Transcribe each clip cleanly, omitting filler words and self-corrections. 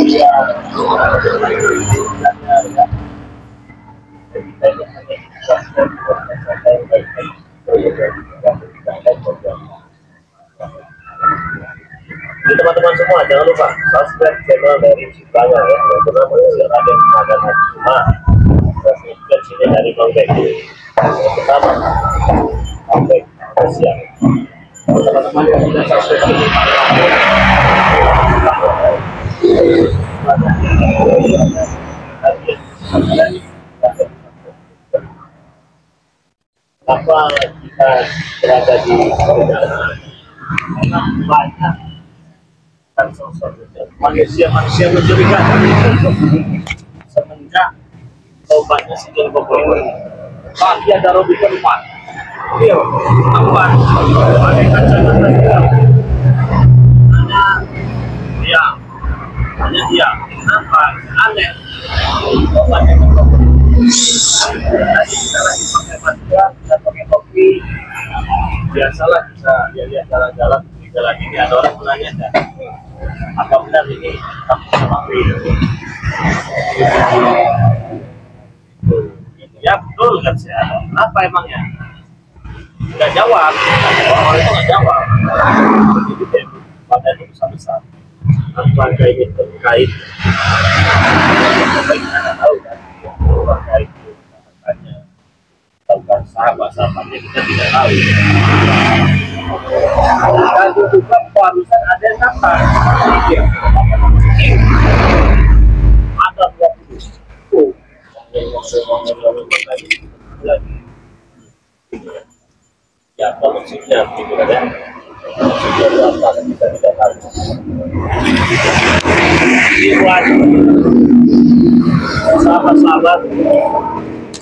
Jadi teman-teman semua jangan lupa subscribe channel dari Ciptanya ya, yang bernama Raden Madan Cuma. Subscribe sini dari Bang Bek. Yang pertama, Bang Bek siang. Teman-teman yang sudah subscribe apa kita berada di perjalanan banyak kan manusia mencurigakan semenjak obatnya si John Koboy pasti ada Robi keempat dia empat ada kacamata hanya dia kenapa aneh obatnya Koboy tadi kita lagi pakai masker kita pakai topi biasalah bisa lihat jalan-jalan di jalan ini ada orang menanya apa benar ini takut sama ya betul kan sih apa emangnya nggak jawab orang itu nggak jawab jadi pada itu besar apa ini terkait kita nggak tahu kan terkait katanya tentang sahabat-sahabatnya kita tidak tahu dan juga barusan ada yang datang ada 20 ya apa maksudnya gitu kan ya maksudnya apa kita tidak tahu sahabat-sahabat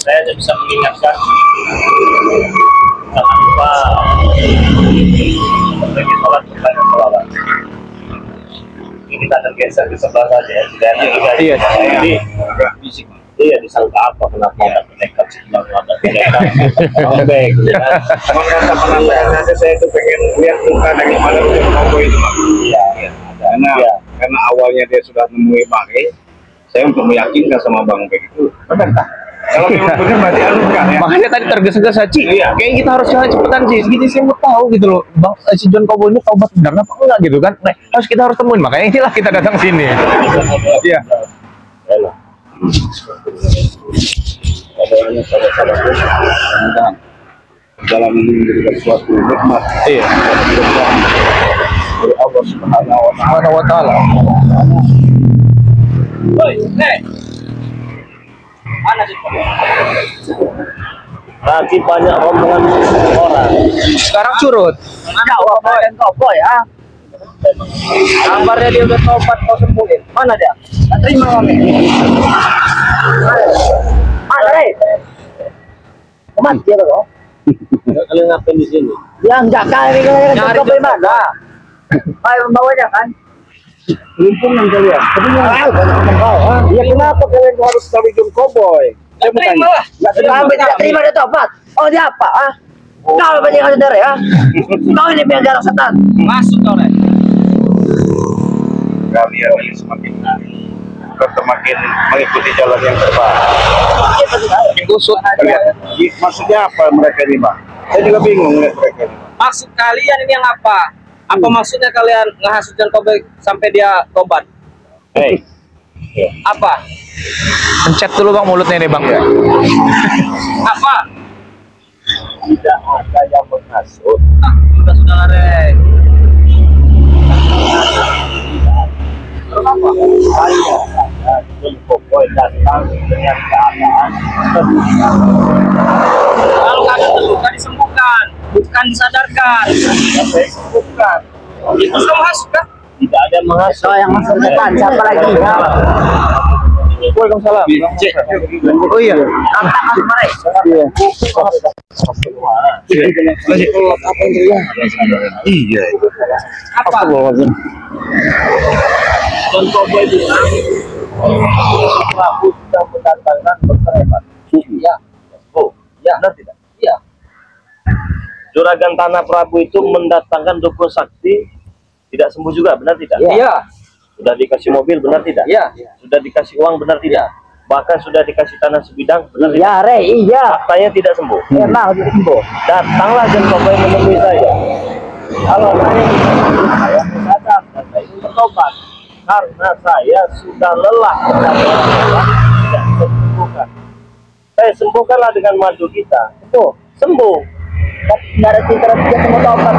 saya tidak bisa mengingatkan jangan lupa bagi sholat kepada sholawat. Ini kita tergeser ke sebelah saja ya, tidak enak juga. Iya, jadi iya disangka apa kenapa ada penekat sebelah ada penekat. Oke, gitu kan. Mengapa nanti saya itu pengen lihat muka dari mana Koboy itu. Iya, karena awalnya dia sudah nemui Bang saya untuk meyakinkan sama Bang Bek itu benar. Kalau memang benar berarti anukan ya. Makanya tadi tergesa-gesa Ci. Iya. Kayaknya kita harus jalan cepetan Ci. Gini saya mau tahu gitu loh. Bang si John Koboy ini taubat benar apa enggak gitu kan. Nah, kita harus temuin. Makanya inilah kita datang sini. Iya. Elah. Adanya sama-sama mudah-mudahan dalam ini menjadi suatu nikmat. Iya. Dari Allah Subhanahu wa taala. Woi, mana sih? Lagi banyak rombongan orang. Sekarang surut. Mana dan Koboy ya? Kabarnya dia udah tobat kau sembuhin. Mana dia? Tak terima kami. Mana deh? Kemana dia loh? Kalian ngapain di sini? Ya enggak kali kalian Koboy mana? Ayo membawanya kan? Limpung yang kalian. Tapi ya kenapa kalian harus cari John Koboy? Saya terima lah. Tidak terima dia tobat. Oh dia apa? Ah? Kau banyak saudara ya? Kau ini biar darah setan. Masuk kau deh. Kalian ini semakin mengikuti jalan yang terbaik. Kusut. Maksudnya apa mereka ini, Pak? Saya juga bingung lihat mereka ini. Maksud kalian ini yang apa? Apa maksudnya kalian ngehasut John Koboy sampai dia tobat? Hei. Apa? Pencet dulu Bang mulutnya nih Bang. Apa? Tidak ada yang menghasut. Sudah Rek. Kenapa? Saya John Koboy datang dengan keadaan kalau kagak terluka disembuhkan, bukan disadarkan. Bukan. Itu kamu hasut kan? Tidak ada yang menghasut. Yang masuk depan siapa lagi? Waalaikumsalam. Oh iya. Iya. Iya. Apa? John Koboy bilang Prabu sudah mendatangkan dokter hebat. Iya. Oh, ya, benar tidak? Iya. Juragan Tanah Prabu itu mendatangkan dukun sakti tidak sembuh juga, benar tidak? Iya. Sudah dikasih mobil, benar tidak? Iya. Sudah dikasih uang, benar tidak? Bahkan sudah dikasih tanah sebidang, benar tidak? Iya, Re, iya. Faktanya tidak sembuh. Emang tidak sembuh. Datanglah John Cowboy menemui saya. Kalau saya sadar dan saya ingin bertobat karena saya sudah lelah tidak sembuhkan. Saya sembuhkanlah dengan madu kita. Itu sembuh. Tidak ada terapi semua tobat.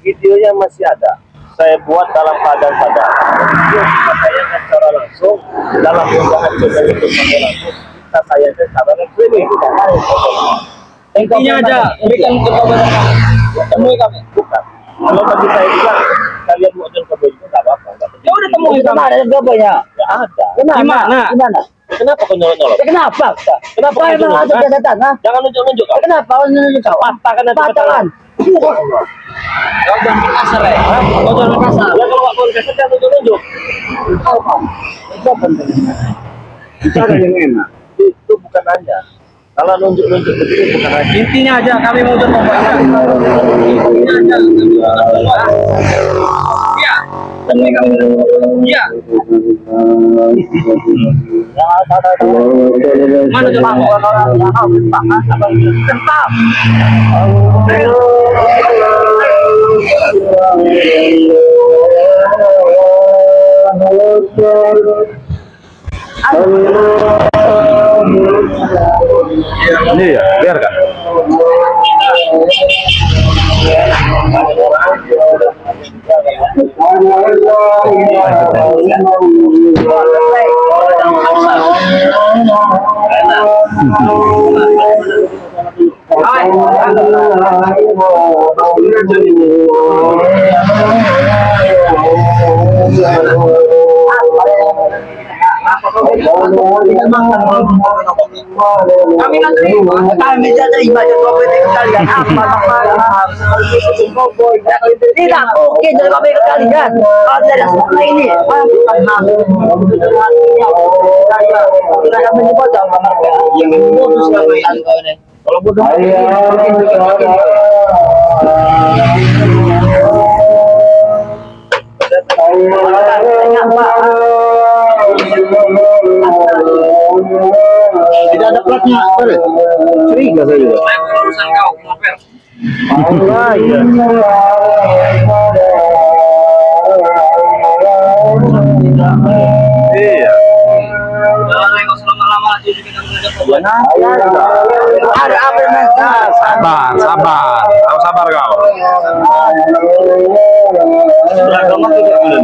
Videonya masih ada. Saya buat dalam keadaan sadar. Video kita tayangkan secara langsung dalam unggahan channel YouTube saya langsung. Kita tayangkan secara streaming. Intinya aja, berikan kepada kami. Temui kami. Bukan. Kalau bagi saya bilang kalian mau John Cowboy itu nggak apa-apa. Ya udah temui kami. Ada Cowboynya? Nggak ada. Gimana? Kenapa kau nyolong-nyolong? Kenapa? Kenapa kau Emang ada nyolong? setan, ha? Jangan nunjuk-nunjuk kau. Kenapa kau nunjuk kau? Patahkan nanti Patahkan. Kau jangan kasar ya. Kau jangan kasar. Ya kalau kau kasar jangan nunjuk-nunjuk. Cara yang enak. Itu bukan Anda. Kalau nunjuk-nunjuk begitu bukan Anda. Intinya aja kami mau John Cowboy. Intinya aja. Iya. Iya. Mana coba orang yang mau tentang. Ini ya, biarkan. Kami nak terima, kami tidak terima John Cowboy dari kalian. Apa tidak mungkin John Cowboy ke kalian. Kalau tidak seperti ini, kita akan menyebut yang memutus kami. Kalau bodoh, Tidak ada platnya, curiga saya juga. urusan kau, ngopel. Allah ya. Iya. Kau selama lama lagi kita mengajar kau. Ada apa yang sabar, sabar. Kau sabar kau. Beragama tidak boleh.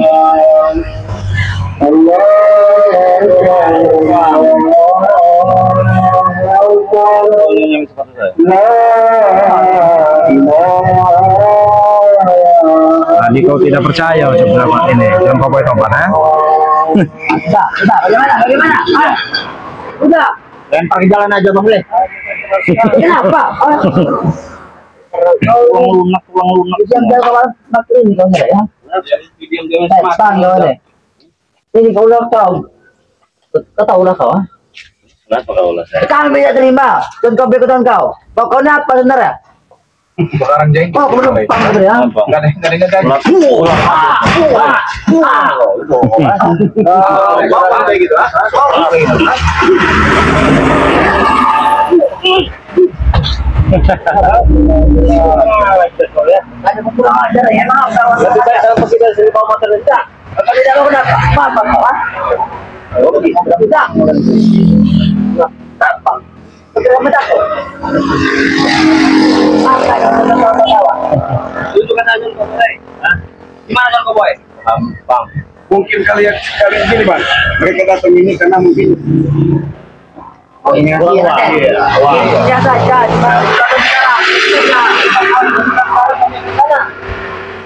Tadi kau tidak percaya seberapa ini John Cowboy tobat, ha? Udah, bagaimana? Ah, udah, lempar ke jalan aja bang boleh. Kenapa? Uang lunak. Diam kawan, makin ini kau ya. Setan kau deh. Ini kau udah tahu. Kau tahu lah kau. Kenapa kau lah saya? Kami tidak terima. John Cowboy keton kau. Pokoknya apa sebenarnya? Sekarang jeng. Oh, kemudian pang ya. Enggak ada yang Kayak gitu, Ada kurang ajar ya, maaf kawan. lebih baik dalam pergi dari sini bawa motor rendah. Kalau tidak tahu kenapa? Apa kawan? Tidak. Apa? Segera mendapat. Apa yang kawan? Tunjukkan aja John Cowboy. Gimana John Cowboy? Gampang. Mungkin kalian gini, Bang. Mereka datang ini karena mungkin Oh ini ya saja.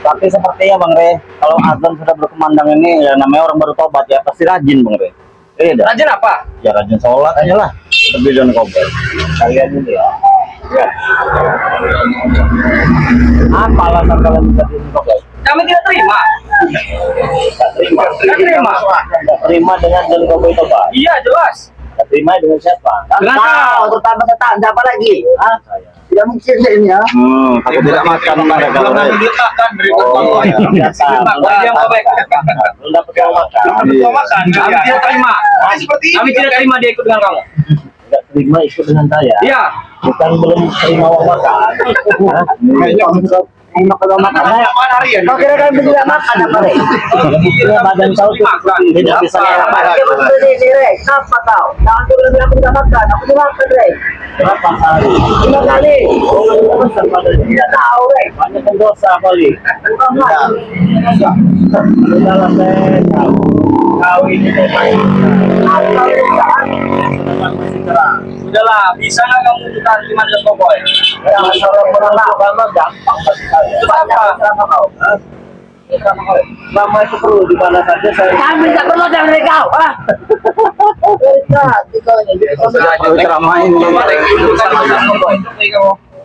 Tapi sepertinya Bang Re, kalau azan sudah berkumandang ini ya namanya orang baru tobat ya pasti rajin Bang Re. Iya dah. Rajin apa? Ya rajin sholat aja lah. Lebih John Cowboy. Kalian ini ya. Apa alasan kalian bisa di John Cowboy? Kami tidak terima. Tidak terima. Tidak terima dengan John Cowboy tobat. Iya jelas. Tidak terima dengan siapa? Dengan kau, terutama setan. Siapa lagi? Hah? Tidak mungkin ini ya. Aku tidak makan mereka. Biasa. Dia ngobek. Belum dapat uang makan. Kami tidak terima. Kami tidak terima dia ikut dengan kamu. Tidak terima ikut dengan saya. Iya. Bukan belum terima uang makan. Enak kalau makan. Kau kira kan tidak makan apa Rek? Iya, badan kau tuh tidak bisa makan. Kenapa kau? Jangan kau bilang aku tidak makan. Aku tidak makan Rek. Berapa kali? 5 kali. Tidak tahu Rek. Banyak pendosa kali. Sudahlah saya tahu. Kau ini memang masih terang. Udahlah, bisa nggak kamu tunjukkan di mana Cowboy? Masalah menentukan mah gampang bagi saya. Sama kau. Lama itu perlu di mana saja saya. Kami tidak perlu dari kau. Perlu ceramain.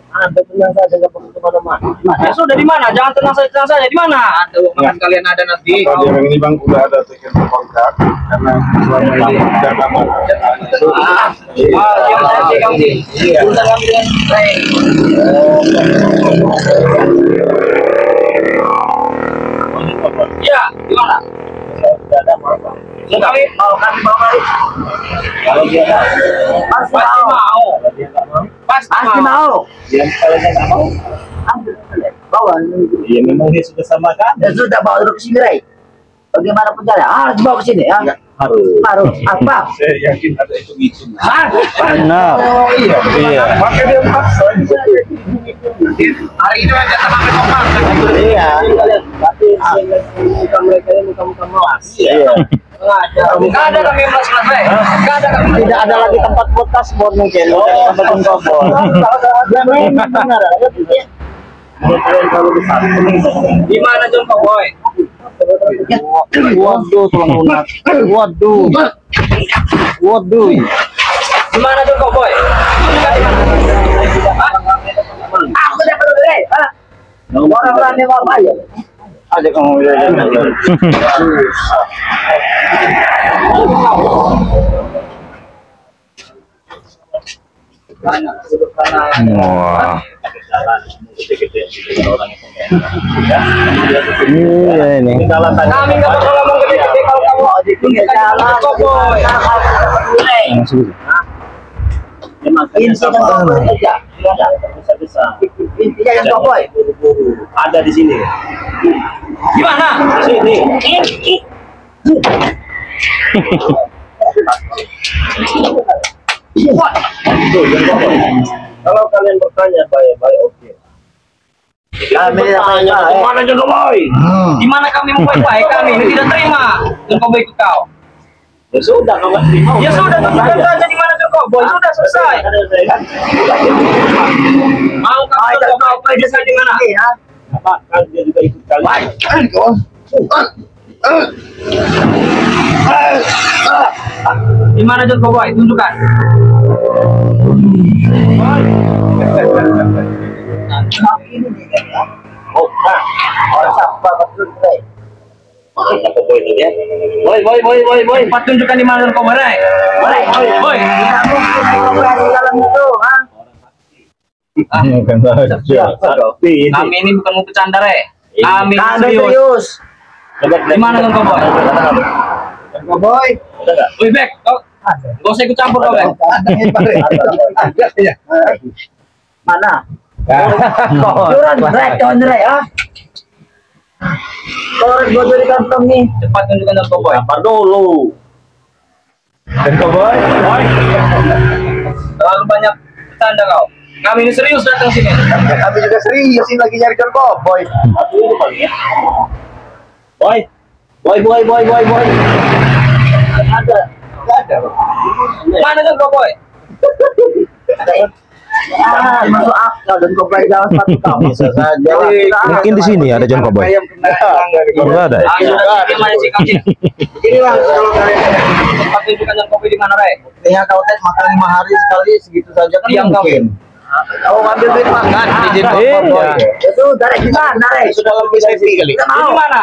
Ada tenang saja nggak perlu kemana-mana. Ya sudah di mana? Jangan tenang saja di mana? Ada makan kalian ada nanti. Kalau dia ini bang udah ada tiket kontrak karena selama ini tidak lama. Yang saya sih kamu sih. Urusan kami dengan baik. Ya, di mana? Tidak ada apa-apa. Kami Mau kami mau mari. Kalau dia nggak Pasti pasti mau. mau. kalau dia nggak mau, Pasti mau. dia kalau dia nggak mau, Bawa. ya memang dia sudah sama kan? Ya sudah bawa dulu ke sini Rek. Bagaimana penjara? Harus bawa ke sini ya. Harus apa? Saya yakin ada hitung-hitung. Benar. Oh iya. Iya. Maka dia maksa. Hari ini aja tenang kompak. Iya. Tapi muka mereka ini muka melas. Iya. Nggak ada kami yang mas Rek. Nggak ada kami. Tidak ada lagi tempat buat kasbon mungkin. Tempat kobor. Ya memang benar. Kalau di sana. Di mana John Cowboy? Waduh, tulang lunak. Waduh. Waduh. Di mana John Cowboy? Aku tidak perlu Rek. Orang-orang yang mau bayar. Ada kamu bilang. Wah. Iya ini. Kami nggak bakal ngomong gede-gede kalau kamu Di pinggir jalan. Cowboy. Intinya yang Cowboy saja. Bisa. Intinya yang Cowboy. Buru-buru. Ada di sini. Di mana? Di sini. Tuh, yang Cowboy. Kalau kalian bertanya baik-baik, oke. Kami tidak Tanya perlu. ke mana John Cowboy? Di mana kami mau baik-baik kami? Ini tidak terima. John Cowboy ikut kau. Ya sudah, kalau nggak terima. Ya sudah, tunjukkan saja di mana John Cowboy. Sudah selesai. Mau kamu John Cowboy selesai di mana? Apa? Kan dia juga ikut kalian. Di mana John Cowboy? Tunjukkan. Oh, nah. Orang siapa betul Rek? Kita Cowboy itu ya. Boy. Cepat tunjukkan di mana John Cowboy. Boy. Tidak mungkin Cowboy di dalam itu. Bukan saja. Tapi ini. Kami ini bukan mau bercanda, Kami Kami serius. serius. Di mana John Cowboy? Cowboy. Udah nggak? Wih, Bek. Gak usah ikut campur kau, Bek. Mana? Joran Rek, Joran Rek ah. Orang gue dari kantong nih. Cepat tunjukkan John Cowboy. Sabar dulu. Dan Cowboy. Terlalu banyak bercanda kau. Kami ini serius datang sini. Kami juga serius ini lagi nyari John Cowboy. Satu itu paling ya. Boy. Ada. Nggak ada. Mana John Cowboy? Masuk akal dan Cowboy dalam satu kamu. Bisa saja. Mungkin di sini ada John Cowboy. Enggak ada. Ayo, di mana sih kamu? Ini bang, kalau kalian Cepat tunjukkan John Cowboy di mana, ya kau tes makan 5 hari sekali segitu saja kan Diam kau. mungkin. Kau ngambil duit makan, izin Cowboy. Itu dari gimana Rek? Sudah lebih safety kali. Tidak Di mau. mana?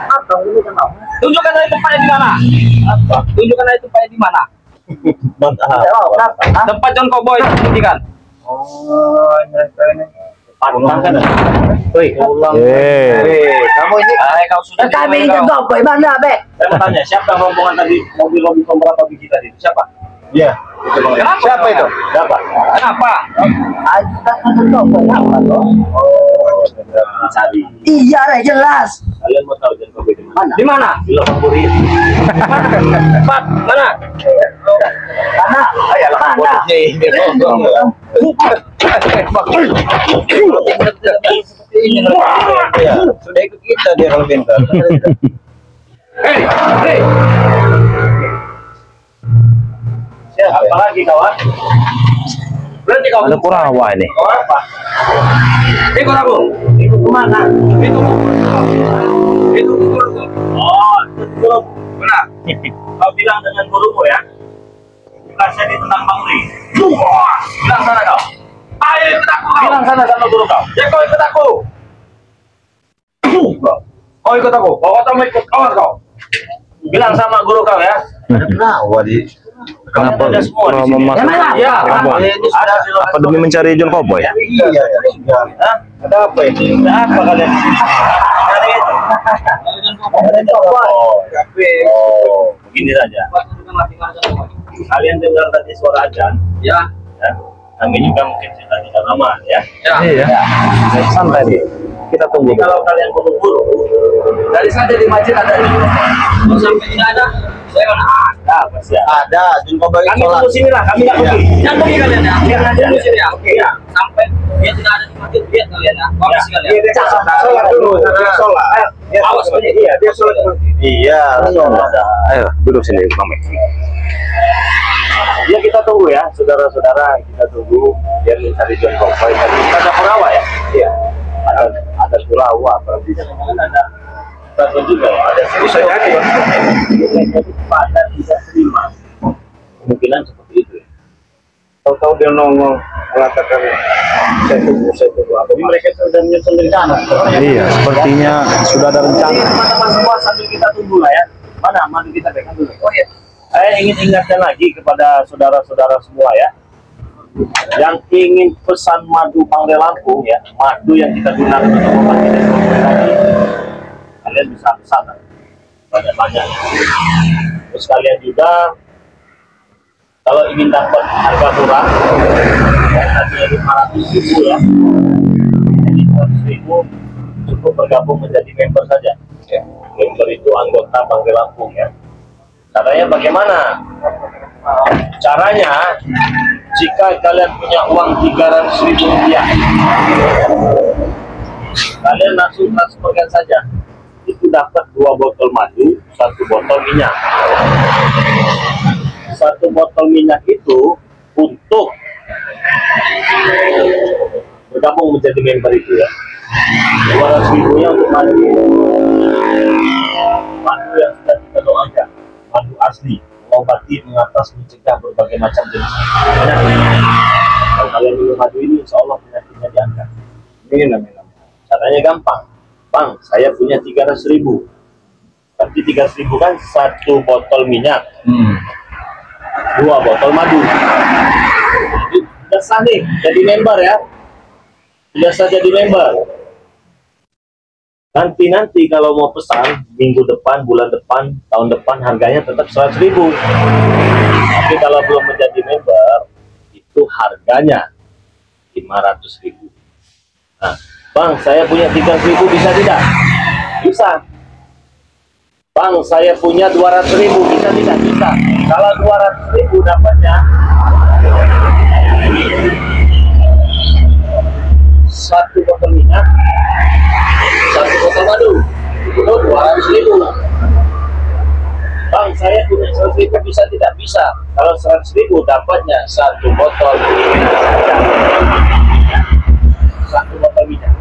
Apa ini tidak mau? Tunjukkan saya tempatnya di mana? Tunjukkan saya tempatnya di mana? Mantap. Tidak mau. Kenapa? Hah? Tempat John Cowboy tunjukkan. Oh, ini. Pantang kan? Woi, ulang. Kamu ini Kau sudah Kami itu gopoy mana, Be? Saya mau tanya, siapa rombongan tadi? Mobil berapa biji tadi? Siapa? Iya. Kenapa? Siapa itu? Siapa? Kenapa? Ada gopoy apa toh? Dicari. Iya, Re, jelas. Kalian mau tahu jangan kopi di mana? Di mana? Di Lombok. Tempat mana? Mana? Mana? Sudah ikut kita dia kalau pintar. Hei! Siapa lagi kawan? Berarti kau Ada Kurawa ini. kau apa? Ikut aku. Ikut kemana? Itu. Itu guruku. Oh, itu guru. Benar. Kau bilang dengan gurumu ya. Bukan saya ditentang Bang Ri. Bilang sana kau. Ayo ikut aku kau. Bilang sana sama guru kau. Ya kau ikut aku. Kau ikut aku. Kau mau ikut kawan kau. Bilang sama guru kau ya. Ada Kurawa di. Kenapa Ada semua di Kurawa sini. masuk? Ya. Ini sudah di Apa demi mencari John Cowboy? ya? Iya. Hah? Ada apa ini? Ada apa kalian di sini? Cari itu. Oh, begini saja. Kalian dengar tadi suara ajan? Ya. Ya. Kami juga mungkin sudah tidak lama ya. Ya. Iya. Santai nih. Kita tunggu. Jadi kalau kalian buru-buru, dari saja di masjid ada ini. Kalau sampai tidak ada, saya mana? Ada, pasti ada. Ada John Cowboy Kami sholat. tunggu sini lah, kami nggak pergi. Jangan pergi kalian ya. Biar aja. Tunggu sini ya. Oke ya. Sampai dia tidak ada di masjid, lihat kalian ya. Awas kalian. Sholat dulu. Sholat. Awas kalian. Iya, dia sholat. Iya, sholat. Ayo, duduk sini, Bang Mek. Ya kita tunggu ya, saudara-saudara, kita tunggu biar mencari John Cowboy. Tadi ada Kurawa ya? Iya. Ada Kurawa, berarti ada Bagus juga ya. Ada bisa jadi. Pada tidak terima. Kemungkinan seperti itu. Tahu-tahu dia nongol mengatakan saya tunggu. Jadi mereka sudah menyusun rencana. Iya, sepertinya sudah ada rencana. Teman-teman semua sambil kita tunggu lah ya. Mana madu kita pegang dulu. Oh iya. Saya ingin ingatkan lagi kepada saudara-saudara semua ya, yang ingin pesan madu Pangre Lampung ya, madu yang kita gunakan untuk obat ini, kalian bisa pesan banyak-banyak. Terus kalian juga kalau ingin dapat harga murah, ya, tadinya 500.000 ya, jadi 100.000 cukup bergabung menjadi member saja. Ya. Member itu anggota Pangre Lampung ya. Caranya bagaimana? Caranya, jika kalian punya uang 300.000 rupiah, kalian langsung transferkan saja. Itu dapat 2 botol madu, 1 botol minyak. 1 botol minyak itu untuk bergabung menjadi member itu ya. 200.000-nya untuk madu. Madu yang sudah kita doakan. Madu asli, mengobati, mengatasi, mencegah berbagai macam jenis penyakit. Kalau kalian minum madu ini, insya Allah penyakitnya diangkat. Minum. Caranya gampang. Bang, saya punya 300.000. Tapi 300.000 kan 1 botol minyak, 2 botol madu. Jadi sudah sah nih, jadi member ya. Sudah sah jadi member. Nanti kalau mau pesan minggu depan, bulan depan, tahun depan harganya tetap 100.000. Tapi kalau belum menjadi member, itu harganya 500.000. Nah, Bang, saya punya 300.000 bisa tidak? Bisa. Bang, saya punya 200.000 bisa tidak? Bisa. Kalau 200.000 dapatnya 1 botol minyak, 1 botol madu, itu 200.000. Bang, saya punya 100.000 bisa tidak? Bisa. Kalau 100.000 dapatnya 1 botol minyak saja. 1 botol minyak.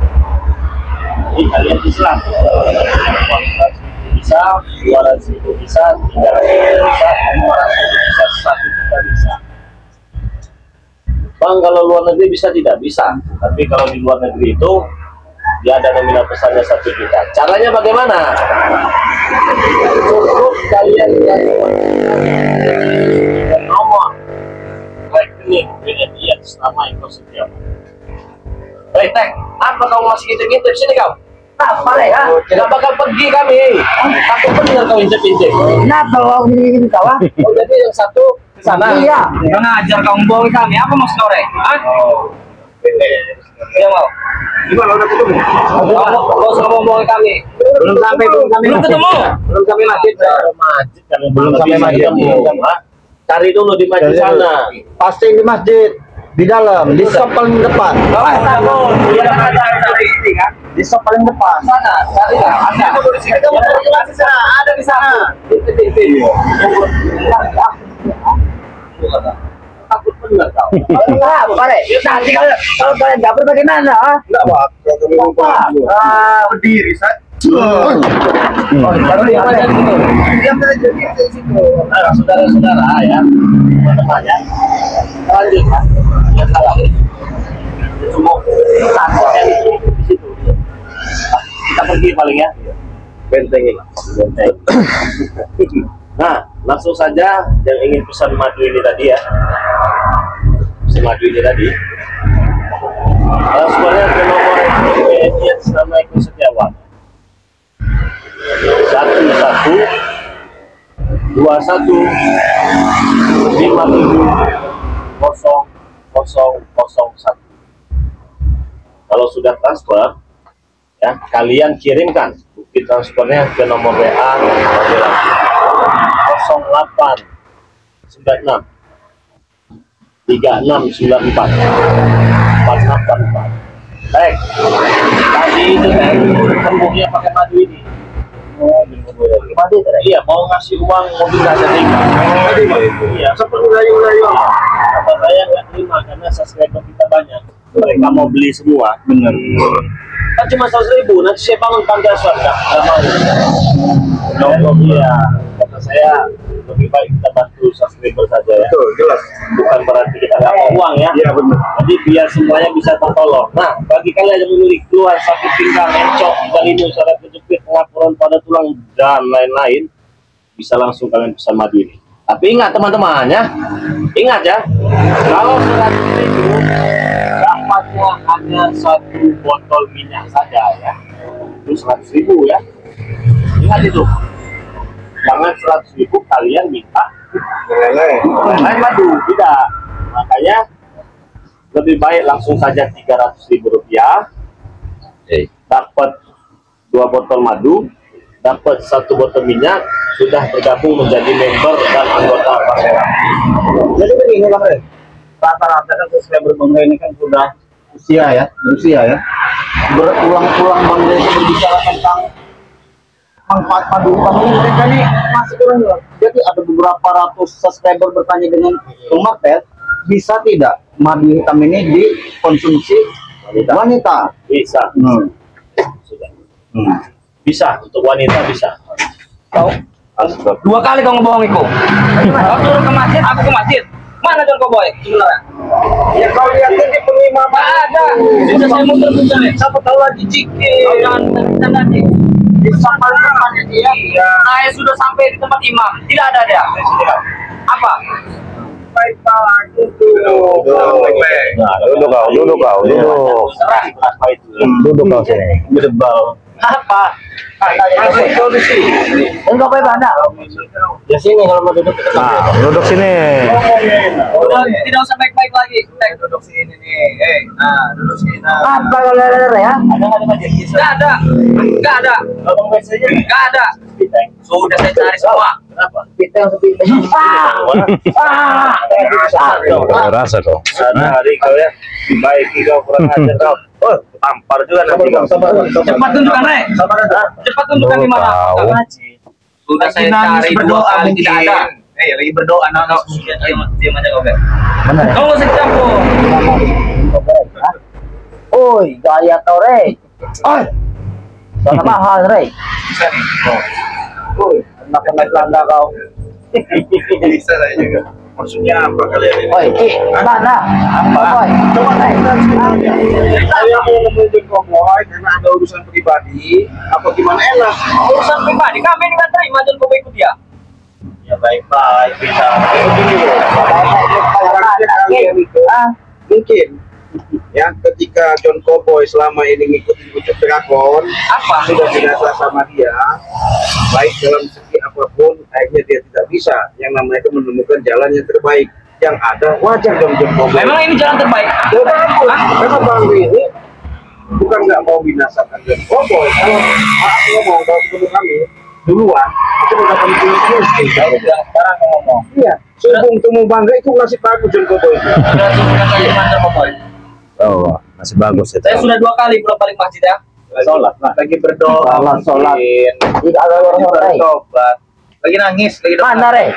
Jadi kalian Islam. 100.000 bisa, 200.000 bisa, 300.000 bisa, 500.000 bisa, 1 juta bisa. Bang, kalau luar negeri bisa tidak? Bisa. Tapi kalau di luar negeri itu dia ada nominal pesannya 1 juta. Caranya bagaimana? Cukup kalian lihat nomor rekening BNI atas Nama yang kau setia. Hei, Tek, apa kau masih ngintip-ngintip sini kau? Apa ya? Tidak bakal pergi kami. Aku benar kau intip-intip. Kenapa kau ini kau? Oh, jadi yang satu ke sana. Iya. Kurang ajar kau membohongi kami. Apa maksud kau, Rek? Hah? Dia mau. Gimana udah ketemu? Kau suka membohongi kami. Belum sampai Belum ketemu. Belum sampai masjid. Belum sampai masjid. Cari dulu di masjid sana. Pasti di masjid. Di dalam, di shop paling depan. Di shop paling depan. Sana, cari lah. Ada di sini. Ada di sana. Takut benar kau. Apa, Rek? Nanti kalau kalian dapur bagaimana? Enggak, Pak. Berdiri, Sat. Baru yang ada di situ. Saudara-saudara ya, teman-temannya. Lanjut, Pak. Yang salah. Semua di situ. Kita pergi paling ya. Bentengin. Benteng. Nah, langsung saja yang ingin pesan madu ini tadi ya. Pesan madu ini tadi. Sebenarnya ke nomor yang selama ikut Setiawan. 1121 57 0001. Kalau sudah transfer ya, kalian kirimkan bukti transfernya ke nomor WA 0896 3694 4644. Baik, tadi itu kan tembuknya pakai madu ini. Iya, mau ngasih uang mobil nggak ada terima. Iya, seperti layu-layu. Apa saya nggak terima karena subscriber kita banyak. Mereka mau beli semua. Benar. Kan cuma 100.000, nanti saya bangun pantai asuhan nggak mau. Iya, kata saya lebih baik kita bantu subscriber saja ya. Betul, jelas. Bukan berarti kita nggak mau uang ya. Iya, benar. Jadi biar semuanya bisa tertolong. Nah, bagi kalian yang memiliki keluar sakit pinggang, encok, balinu, syarat kejepit, pengapuran pada tulang dan lain-lain, bisa langsung kalian pesan madu ini. Tapi ingat teman-teman ya, ingat ya, kalau 100.000 dapatnya hanya 1 botol minyak saja ya. Itu 100.000 ya. Ingat itu. Jangan 100.000 kalian minta lain madu, tidak. Makanya lebih baik langsung saja 300.000 rupiah, dapat 2 botol madu, dapat 1 botol minyak, sudah bergabung menjadi member dan anggota Pasera. Jadi begini Bang Rey, rata-rata kan subscriber Bang Rey ini kan sudah berusia ya. Berulang-ulang Bang Rey berbicara tentang manfaat madu. Mereka ini masih kurang jelas. Jadi ada beberapa ratus subscriber bertanya dengan Bang Martel, bisa tidak madu hitam ini dikonsumsi wanita? Bisa. Sudah. Bisa, untuk wanita bisa. Kau 2 kali kau ngebohongiku. Kau turun ke masjid, aku ke masjid. Mana John Cowboy sebenarnya? Ya kau lihat ini penglima Nggak ada. Bisa saya muter-muter. siapa tahu lagi ciki. Kau jangan nanti. Di samping depannya dia. Saya sudah sampai di tempat imam. Tidak ada dia. Apa? Baik-baik itu. Duduk kau. Serang apa itu? Duduk kau sini. Berdebal. Apa? Enggak apa mana? Ya sini kalau mau duduk kita. Nah, duduk sini. Udah, tidak usah baik-baik lagi. Duduk sini nih. Duduk sini. Apa kalau ya? Ada nggak di masjid? Nggak ada. Nggak ada. Abang baik saja. Nggak ada. Bintang. Sudah saya cari semua. Kenapa? Kita yang sepi. Rasa kau. Hari kau ya. Dibaiki kau kurang ajar kau. Oh, tampar juga nanti kau. Cepat tunjukkan, Rek. Cepat tunjukkan di mana. Tahu. Sudah saya cari 2 kali tidak ada. Lagi berdoa Diam aja kau, Bek. Mana? Kau nggak usah campur. Oi, gaya tau Rey. Oi. Sana mahal Rey. Bisa nih. Oi, kena Belanda kau. Bisa saya juga. Maksudnya apa kalian ini? Oi, Ki, mana? Apa, Boy? Coba naik. Saya mau menuntut Cowboy karena ada urusan pribadi. Apa gimana enak? Urusan pribadi kami ini nggak terima John Cowboy ikut dia. Ya baik-baik bisa. mungkin ya ketika John Cowboy selama ini ngikutin Ucup Dragon Apa? sudah biasa sama dia, baik dalam segi apapun, akhirnya dia tidak bisa yang namanya itu menemukan jalan yang terbaik. Yang ada wajar dong John Cowboy. Memang ini jalan terbaik. Ya bagus. Karena Bang Ri ini bukan nggak mau binasakan John Cowboy. Kalau aku ngomong kalau ketemu kami duluan, itu udah kami terus. Sekarang ngomong. Iya. Sebelum temu Bang Ri itu masih bagus John Cowboy itu. Sudah tiga kali mantan Cowboy. Oh, masih bagus itu. Saya sudah 2 kali pulang balik masjid ya. Sholat, lagi berdoa, Sholat. Tidak ada orang lain. bertobat, lagi nangis, lagi doa. Mana, Re?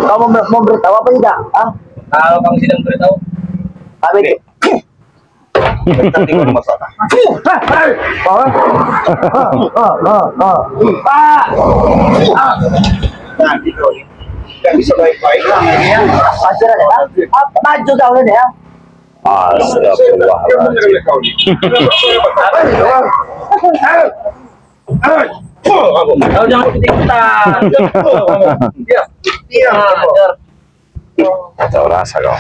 Kamu mau beritahu apa tidak? Ah, Kalau kamu tidak memberitahu, kami itu. Tadi gua masalah. Nanti kau ini nggak bisa baik-baik lah. Pasir ada kan? Maju kau ini ya. Astagfirullahaladzim. kau jangan ikut-ikutan. Iya, Kacau rasa kau.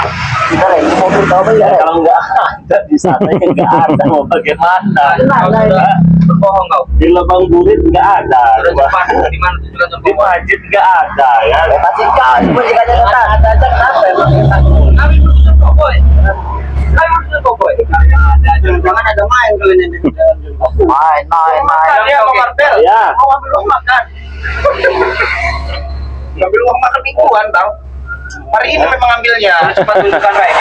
Kita Re, mau beritahu apa ya? Kalau nggak ada di sana ya nggak ada, mau bagaimana? Kau sudah berbohong kau. Di Lebang Burit nggak ada. Sudah cepat. Di mana tujuan John Di Cowboy? masjid nggak ada ya. Kasih kau, cuma jika ada kata. Ada aja kenapa emang kita? Kami belum John Cowboy. Kami belum John Cowboy. jangan ada main kalian ini. Main. Dia mau kartel. Ya. Mau ambil uang makan. Ambil uang makan mingguan tau. Hari ini memang ambilnya. Cepat tunjukkan Ray.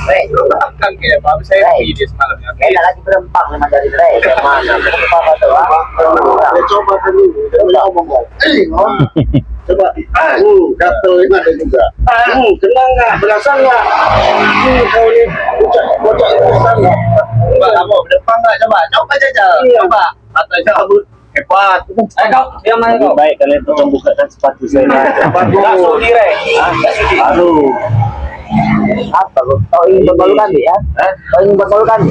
Re, Lu makan kayak Pak, saya video semalamnya. kayaknya lagi berempang nih dari Re. Mana? Apa tuh? Saya coba dulu, saya ngomong kok. Coba, gatel ini ada juga. Kena nggak? Berasa nggak? Kau ini bocah itu besar nggak? Coba kamu, depan nggak? Coba jajal. Coba, katanya kamu hebat. Kau diam mana kau? Baik kalian tuh membukakan sepatu saya. Nggak sudi Ray. Nggak sudi. Aduh. Apa lu? Kau ingin berbalukan ya? Kau ingin berbalukan?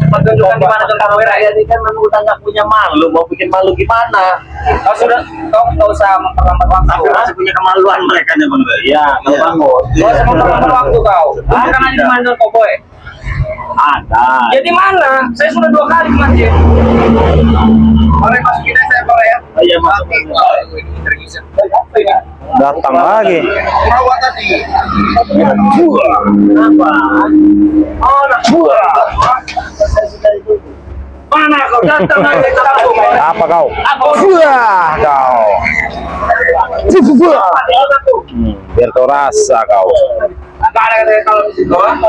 Cepat tunjukkan di mana John Cowboy Ray. Ini kan memang udah nggak punya malu, mau bikin malu gimana? Kau nggak usah memperlambat waktu. Tapi masih punya kemaluan mereka nih bang. Iya, kau bangun. Kau usah memperlambat waktu kau. Tunjukkan aja di mana John Cowboy. Ada. Ya di mana? Saya sudah 2 kali ke masjid. Boleh masukin aja saya boleh ya? Iya masuk. Apa ya? Datang lagi. Rawat tadi. Apa? Oh, nak buah. Mana kau datang lagi ke kampung? Apa kau? Apa Kau. Biar kau rasa kau. Enggak ada kata kalau di situ. Apa?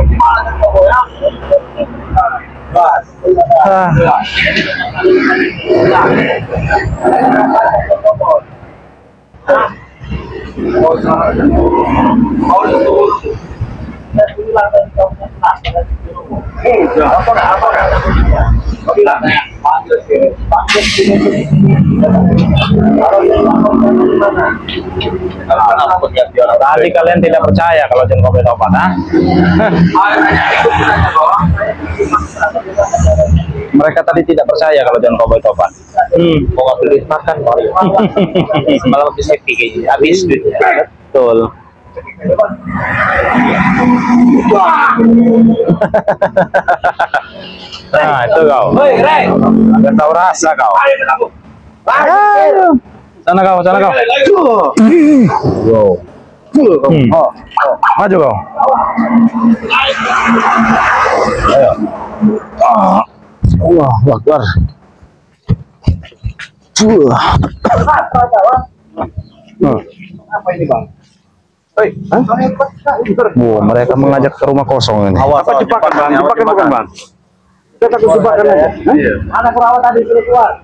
Di mana John Cowboy ya? Tadi kalian tidak percaya kalau John Cowboy tobat, ah? Mereka tadi tidak percaya kalau John Cowboy tobat. Mau beli makan, Semalam habis happy kayaknya, habis duitnya. Betul. Nah itu kau. Hei, Ray. Agak tahu rasa kau. Ayo ke kampung. Sana kau, sana kau. Wow. Maju kau. Ayo. Allah Akbar. Apa ini bang? Mereka mengajak ke rumah kosong ini. Apa jebakan bang? Jebakan bukan bang? Kita takut jebakan aja. Ada perawat tadi sudah keluar.